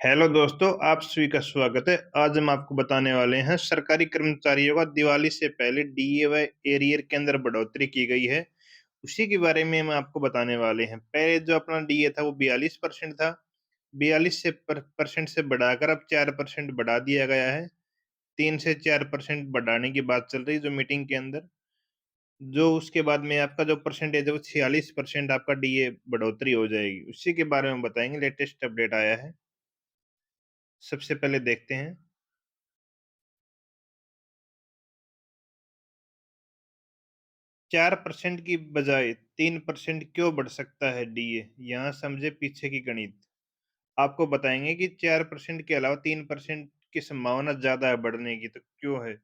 Hello दोस्तों, आप सभी का स्वागत है। आज हम आपको बताने वाले हैं सरकारी कर्मचारियों का दिवाली से पहले डीए व एरियर के अंदर बढ़ोतरी की गई है। उसी के बारे में हम आपको बताने वाले हैं। पहले जो अपना डीए था वो 42% था। 42 से परसेंट से बढ़ाकर अब 4% बढ़ा दिया गया है। 3 से 4% बढ़ाने की बात चल रही है जो मीटिंग के अंदर। जो उसके बाद में आपका जो परसेंटेज है वो 46% आपका डीए बढ़ोतरी हो जाएगी। उसी के बारे में बताएंगे, लेटेस्ट अपडेट आया है। सबसे पहले देखते हैं। 4% की बजाय 3% क्यों बढ़ सकता है डीए? यहाँ समझे पीछे की गणित। आपको बताएंगे कि 4% के अलावा 3% की संभावना ज्यादा है बढ़ने की, तो क्यों है?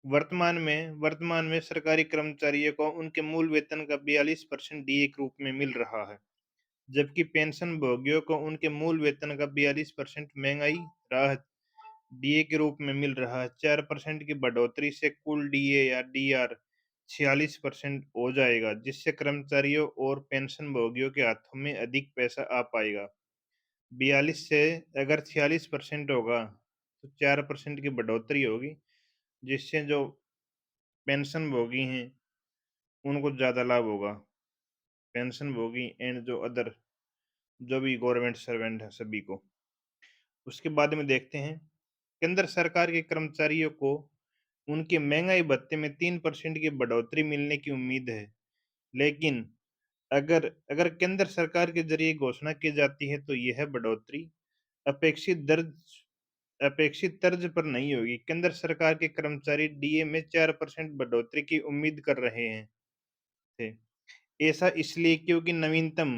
वर्तमान में सरकारी कर्मचारियों को उनके मूल वेतन का 42% डीए के रूप में मिल रहा है, जबकि पेंशन भोगियों को उनके मूल वेतन का 42% महंगाई राहत डीए के रूप में मिल रहा है। 4% की बढ़ोतरी से कुल डीए या डीआर 46% हो जाएगा, जिससे कर्मचारियों और पेंशन भोगियों के हाथों में अधिक पैसा आ पाएगा। 42 से अगर 46% होगा तो 4% की बढ़ोतरी होगी, जिससे जो पेंशन भोगी हैं उनको ज़्यादा लाभ होगा। पेंशन भोगी एंड जो अदर जो भी गवर्नमेंट सर्वेंट है सभी को। उसके बाद में देखते हैं। केंद्र सरकार के कर्मचारियों को उनके महंगाई भत्ते में 3% की बढ़ोतरी मिलने की उम्मीद है, लेकिन अगर अगर केंद्र सरकार के जरिए घोषणा की जाती है तो यह बढ़ोतरी अपेक्षित दर्ज अपेक्षित तर्ज पर नहीं होगी। केंद्र सरकार के कर्मचारी डीए में 4% बढ़ोतरी की उम्मीद कर रहे हैं थे। ऐसा इसलिए क्योंकि नवीनतम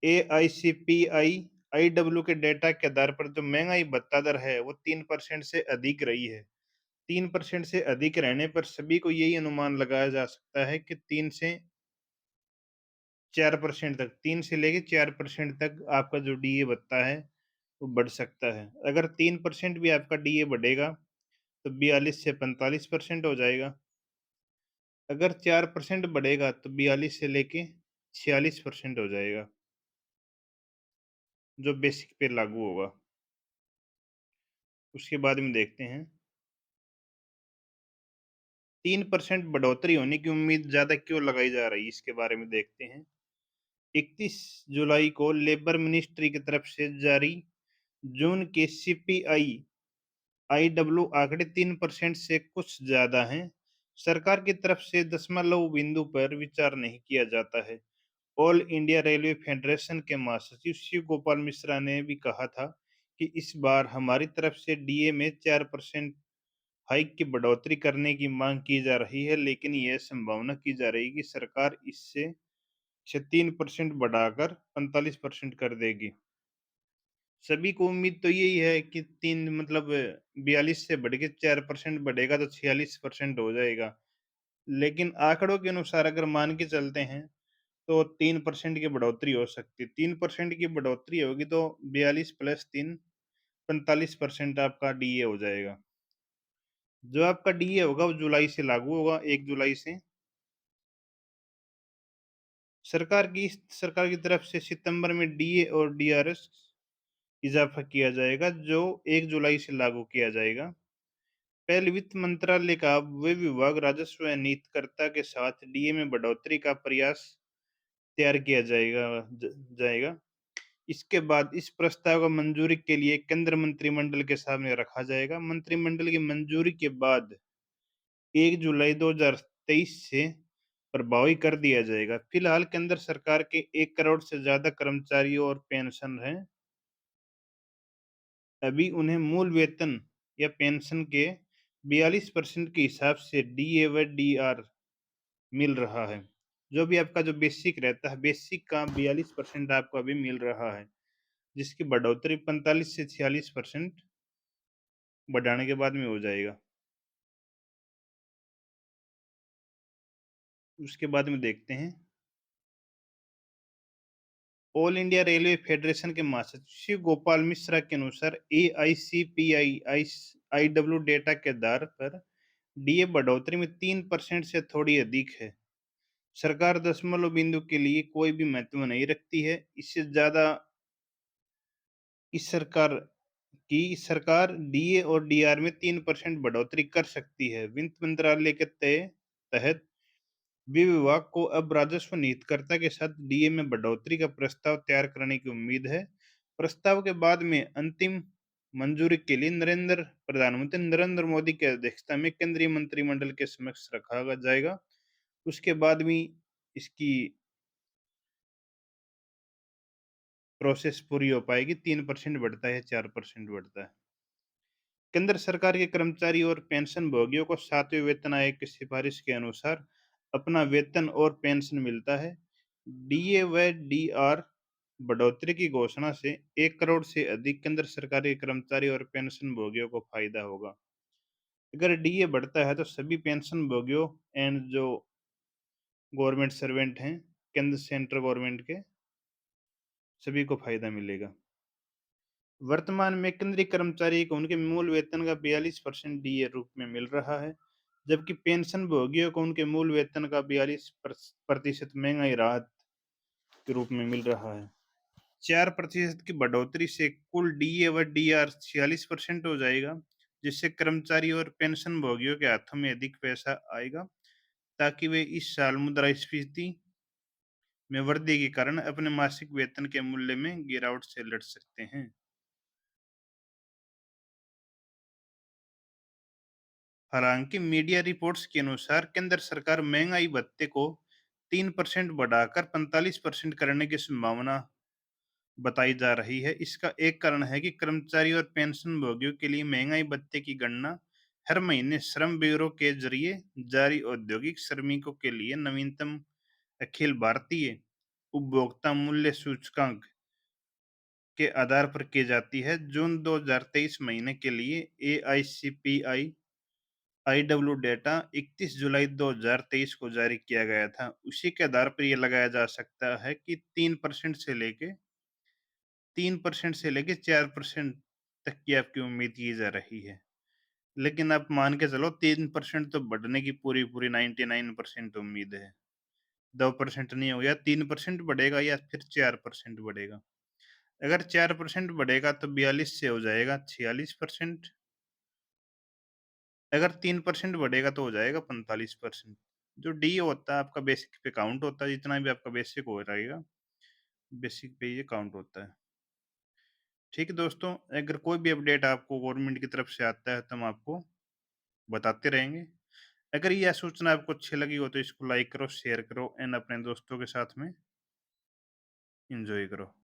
एआईसीपीआई आईडब्ल्यू के डेटा के आधार पर जो महंगाई भत्ता दर है वो 3% से अधिक रही है। 3% से अधिक रहने पर सभी को यही अनुमान लगाया जा सकता है कि 3 से 4% तक, 3 से लेके 4% तक आपका जो डीए भत्ता है वो बढ़ सकता है। अगर 3% भी आपका डीए बढ़ेगा तो 42 से 45% हो जाएगा। अगर 4% बढ़ेगा तो 42 से लेके 46% हो जाएगा, जो बेसिक पे लागू होगा। उसके बाद में देखते हैं। 3% बढ़ोतरी होने की उम्मीद ज्यादा क्यों लगाई जा रही है, इसके बारे में देखते हैं। 31 जुलाई को लेबर मिनिस्ट्री की तरफ से जारी जून के सीपीआई आईडब्ल्यू आंकड़े 3% से कुछ ज्यादा हैं। सरकार की तरफ से दशमलव बिंदु पर विचार नहीं किया जाता है। ऑल इंडिया रेलवे फेडरेशन के महासचिव शिव गोपाल मिश्रा ने भी कहा था कि इस बार हमारी तरफ से डीए में 4% हाइक की बढ़ोतरी करने की मांग की जा रही है, लेकिन यह संभावना की जा रही है कि सरकार इससे 3% बढ़ाकर 45% कर देगी। सभी को उम्मीद तो यही है कि तीन मतलब 42 से बढ़ के 4% बढ़ेगा तो 46% हो जाएगा। लेकिन आंकड़ों के अनुसार अगर मान के चलते हैं तो 3% की बढ़ोतरी हो सकती है। 3% की बढ़ोतरी होगी तो 42 + 3 45% आपका डीए हो जाएगा। जो आपका डीए होगा वो जुलाई से लागू होगा, 1 जुलाई से। सरकार की तरफ से सितंबर में डीए और डीआरएस इजाफा किया जाएगा, जो 1 जुलाई से लागू किया जाएगा। पहले वित्त मंत्रालय का वे विभाग राजस्व नीतिकर्ता के साथ डीए में बढ़ोतरी का प्रयास तैयार किया जाएगा। इसके बाद इस प्रस्ताव को मंजूरी के लिए केंद्र मंत्रिमंडल के सामने रखा जाएगा। मंत्रिमंडल की मंजूरी के बाद 1 जुलाई 2023 से प्रभावी कर दिया जाएगा। फिलहाल केंद्र सरकार के 1 करोड़ से ज्यादा कर्मचारियों और पेंशन हैं। अभी उन्हें मूल वेतन या पेंशन के 42% के हिसाब से डीए व डीआर मिल रहा है। जो भी आपका जो बेसिक रहता है, बेसिक का 42% आपको अभी मिल रहा है, जिसकी बढ़ोतरी 45 से 46% बढ़ाने के बाद में हो जाएगा। उसके बाद में देखते हैं। ऑल इंडिया रेलवे फेडरेशन के महासचिव गोपाल मिश्रा के अनुसार एआईसीपीआई आईडब्ल्यू डेटा के आधार पर डीए बढ़ोतरी में 3% से थोड़ी अधिक है। सरकार दशमलव बिंदु के लिए कोई भी महत्व नहीं रखती है। इससे ज्यादा इस सरकार सरकार डीए और डीआर में 3% बढ़ोतरी कर सकती है। वित्त मंत्रालय के तहत विभाग को अब राजस्व नीतिकर्ता के साथ डीए में बढ़ोतरी का प्रस्ताव तैयार करने की उम्मीद है। प्रस्ताव के बाद में अंतिम मंजूरी के लिए प्रधानमंत्री नरेंद्र मोदी की अध्यक्षता में केंद्रीय मंत्रिमंडल के समक्ष रखा जाएगा। उसके बाद भी इसकी प्रोसेस पूरी हो पाएगी। 3% बढ़ता है, 4% बढ़ता है। केंद्र सरकार के कर्मचारी और पेंशन भोगियों को 7वें वेतन आयोग की सिफारिश के अनुसार अपना वेतन और पेंशन मिलता है। डीए व डीआर बढ़ोतरी की घोषणा से 1 करोड़ से अधिक केंद्र सरकार के कर्मचारी और पेंशन भोगियों को फायदा होगा। अगर डीए बढ़ता है तो सभी पेंशन भोगियों एंड जो गवर्नमेंट सर्वेंट हैं केंद्र सेंट्रल गवर्नमेंट के, सभी को फायदा मिलेगा। वर्तमान में केंद्रीय कर्मचारी को उनके मूल वेतन का 42% डीए रूप में मिल रहा है, जबकि पेंशन भोगियों को उनके मूल वेतन का 42% महंगाई राहत के रूप में मिल रहा है। 4% की बढ़ोतरी से कुल डीए व डीआर 46% हो जाएगा, जिससे कर्मचारी और पेंशन भोगियों के हाथों में अधिक पैसा आएगा, ताकि वे इस साल मुद्रास्फीति में वृद्धि के कारण अपने मासिक वेतन के मूल्य में गिरावट से लड़ सकते हैं। हालांकि मीडिया रिपोर्ट्स के अनुसार केंद्र सरकार महंगाई भत्ते को 3% बढ़ाकर 45% करने की संभावना बताई जा रही है। इसका एक कारण है कि कर्मचारी और पेंशन भोगियों के लिए महंगाई भत्ते की गणना हर महीने श्रम ब्यूरो के जरिए जारी औद्योगिक श्रमिकों के लिए नवीनतम अखिल भारतीय उपभोक्ता मूल्य सूचकांक के आधार पर की जाती है। जून 2023 महीने के लिए AICPI IW डेटा 31 जुलाई 2023 को जारी किया गया था। उसी के आधार पर यह लगाया जा सकता है कि 3% से लेके 4% तक की आपकी उम्मीद की जा रही है। लेकिन आप मान के चलो 3% तो बढ़ने की पूरी पूरी 99% उम्मीद है। 2% नहीं हो गया, 3% बढ़ेगा या फिर 4% बढ़ेगा। अगर 4% बढ़ेगा तो 42 से हो जाएगा 46%। अगर 3% बढ़ेगा तो हो जाएगा 45%। जो डी होता है आपका बेसिक पे काउंट होता है, जितना भी आपका बेसिक हो रहेगा बेसिक पे ये काउंट होता है। ठीक है दोस्तों, अगर कोई भी अपडेट आपको गवर्नमेंट की तरफ से आता है तो हम आपको बताते रहेंगे। अगर यह सूचना आपको अच्छी लगी हो तो इसको लाइक करो, शेयर करो एंड अपने दोस्तों के साथ में एंजॉय करो।